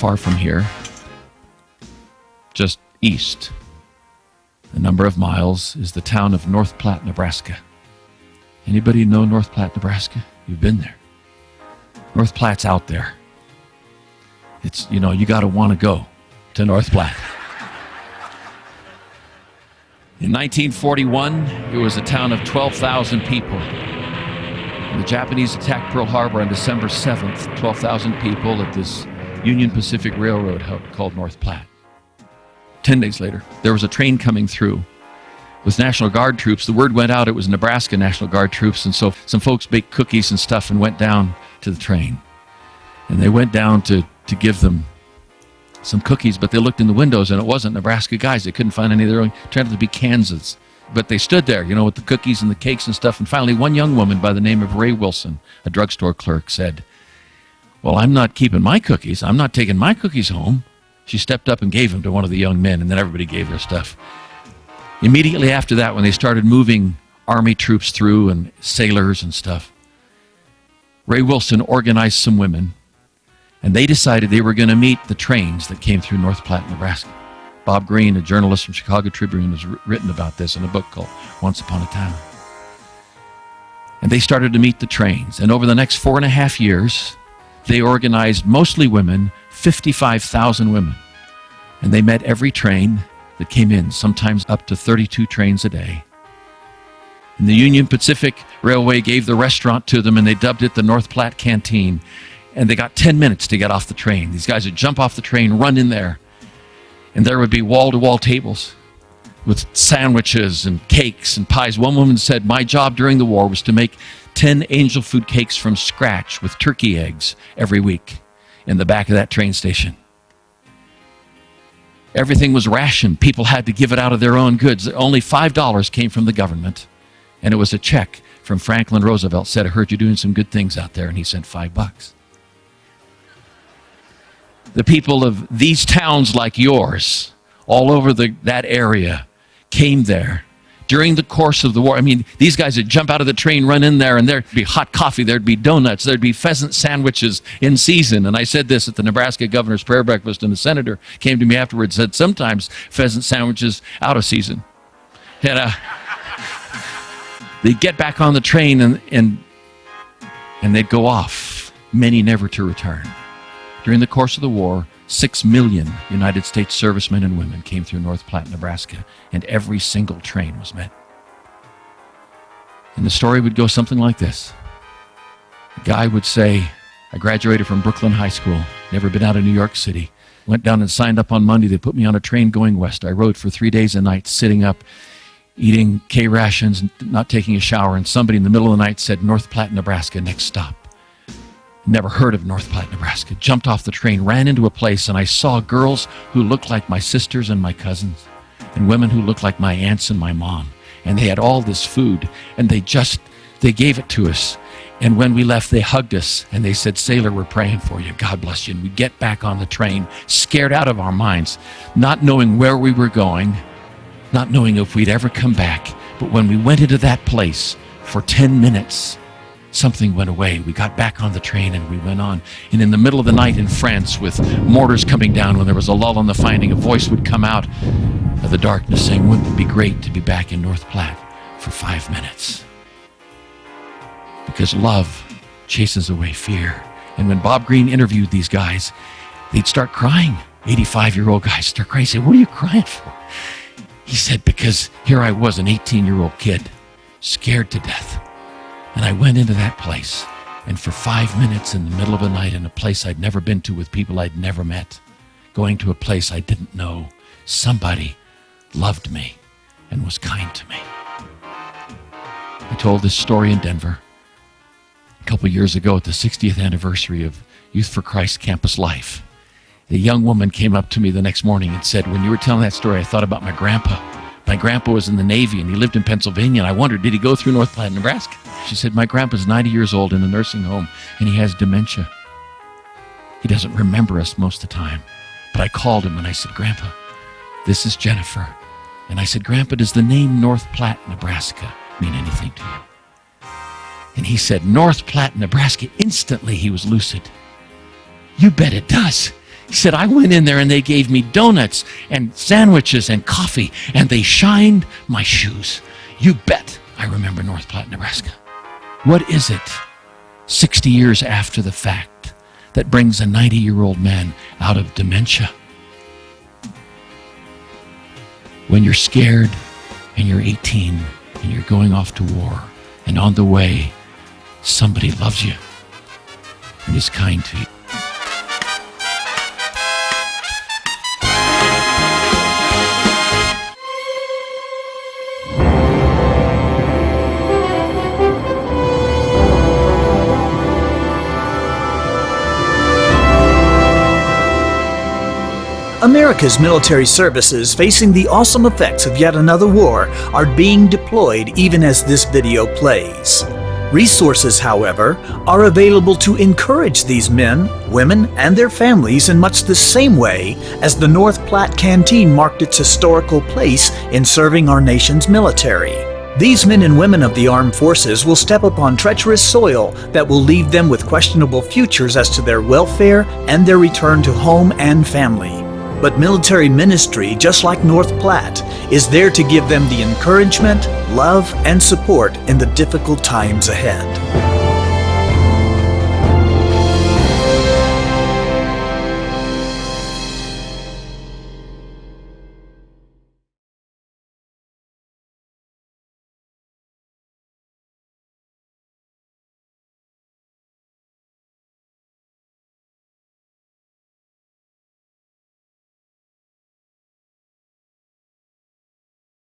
far from here, just east, a number of miles, is the town of North Platte, Nebraska. Anybody know North Platte, Nebraska? You've been there. North Platte's out there. It's, you got to want to go to North Platte. In 1941, it was a town of 12,000 people. The Japanese attacked Pearl Harbor on December 7th, 12,000 people at this Union Pacific Railroad called North Platte. 10 days later, there was a train coming through with National Guard troops. The word went out it was Nebraska National Guard troops, and so some folks baked cookies and stuff and went down to the train. And they went down to give them some cookies, but they looked in the windows and it wasn't Nebraska guys. They couldn't find any of their own. It turned out to be Kansas. But they stood there, with the cookies and the cakes and stuff. And finally, one young woman by the name of Ray Wilson, a drugstore clerk, said, "Well, I'm not keeping my cookies. I'm not taking my cookies home." She stepped up and gave them to one of the young men, and then everybody gave their stuff. Immediately after that, when they started moving Army troops through and sailors and stuff, Ray Wilson organized some women, and they decided they were going to meet the trains that came through North Platte, Nebraska. Bob Greene, a journalist from Chicago Tribune, has written about this in a book called Once Upon a Town. And they started to meet the trains. And over the next 4.5 years, they organized, mostly women, 55,000 women. And they met every train that came in, sometimes up to 32 trains a day. And the Union Pacific Railway gave the restaurant to them, and they dubbed it the North Platte Canteen. And they got 10 minutes to get off the train. These guys would jump off the train, run in there, and there would be wall-to-wall tables with sandwiches and cakes and pies. One woman said, "My job during the war was to make 10 angel food cakes from scratch with turkey eggs every week in the back of that train station." Everything was rationed. People had to give it out of their own goods. Only $5 came from the government, and it was a check from Franklin Roosevelt. Said, "I heard you doing some good things out there," and he sent $5. The people of these towns like yours, all over that area, came there during the course of the war. I mean, these guys would jump out of the train, run in there, and there'd be hot coffee, there'd be donuts, there'd be pheasant sandwiches in season. And I said this at the Nebraska Governor's Prayer Breakfast, and the senator came to me afterwards and said, "Sometimes pheasant sandwiches out of season." And they'd get back on the train and they'd go off, many never to return. During the course of the war, 6 million United States servicemen and women came through North Platte, Nebraska, and every single train was met. And the story would go something like this. A guy would say, "I graduated from Brooklyn High School, never been out of New York City. Went down and signed up on Monday. They put me on a train going west. I rode for 3 days and nights, sitting up, eating K rations, not taking a shower. And somebody in the middle of the night said, 'North Platte, Nebraska, next stop.' Never heard of North Platte, Nebraska. Jumped off the train, ran into a place, and I saw girls who looked like my sisters and my cousins, and women who looked like my aunts and my mom. And they had all this food, and they gave it to us. And when we left, they hugged us, and they said, 'Sailor, we're praying for you. God bless you.' And we get back on the train, scared out of our minds, not knowing where we were going, not knowing if we'd ever come back. But when we went into that place for 10 minutes, something went away. We got back on the train and we went on. And in the middle of the night in France, with mortars coming down, when there was a lull in the fighting, a voice would come out of the darkness saying, 'Wouldn't it be great to be back in North Platte for 5 minutes?' Because love chases away fear." And when Bob Greene interviewed these guys, they'd start crying. 85-year-old guys start crying. Say, "What are you crying for?" He said, "Because here I was, an 18-year-old kid, scared to death. And I went into that place, and for 5 minutes in the middle of the night, in a place I'd never been to with people I'd never met, going to a place I didn't know, somebody loved me and was kind to me." I told this story in Denver a couple years ago at the 60th anniversary of Youth for Christ Campus Life. A young woman came up to me the next morning and said, "When you were telling that story, I thought about my grandpa. My grandpa was in the Navy, and he lived in Pennsylvania, and I wondered, did he go through North Platte, Nebraska?" She said, "My grandpa's 90 years old in a nursing home, and he has dementia. He doesn't remember us most of the time. But I called him, and I said, 'Grandpa, this is Jennifer.' And I said, 'Grandpa, does the name North Platte, Nebraska mean anything to you?' And he said, 'North Platte, Nebraska.' Instantly, he was lucid. 'You bet it does. He said, I went in there and they gave me donuts and sandwiches and coffee, and they shined my shoes. You bet I remember North Platte, Nebraska. What is it, 60 years after the fact, that brings a 90-year-old man out of dementia? When you're scared and you're 18 and you're going off to war, and on the way, somebody loves you and is kind to you. America's military services, facing the awesome effects of yet another war, are being deployed even as this video plays. Resources, however, are available to encourage these men, women, and their families in much the same way as the North Platte Canteen marked its historical place in serving our nation's military. These men and women of the armed forces will step upon treacherous soil that will leave them with questionable futures as to their welfare and their return to home and family. But military ministry, just like North Platte, is there to give them the encouragement, love, and support in the difficult times ahead.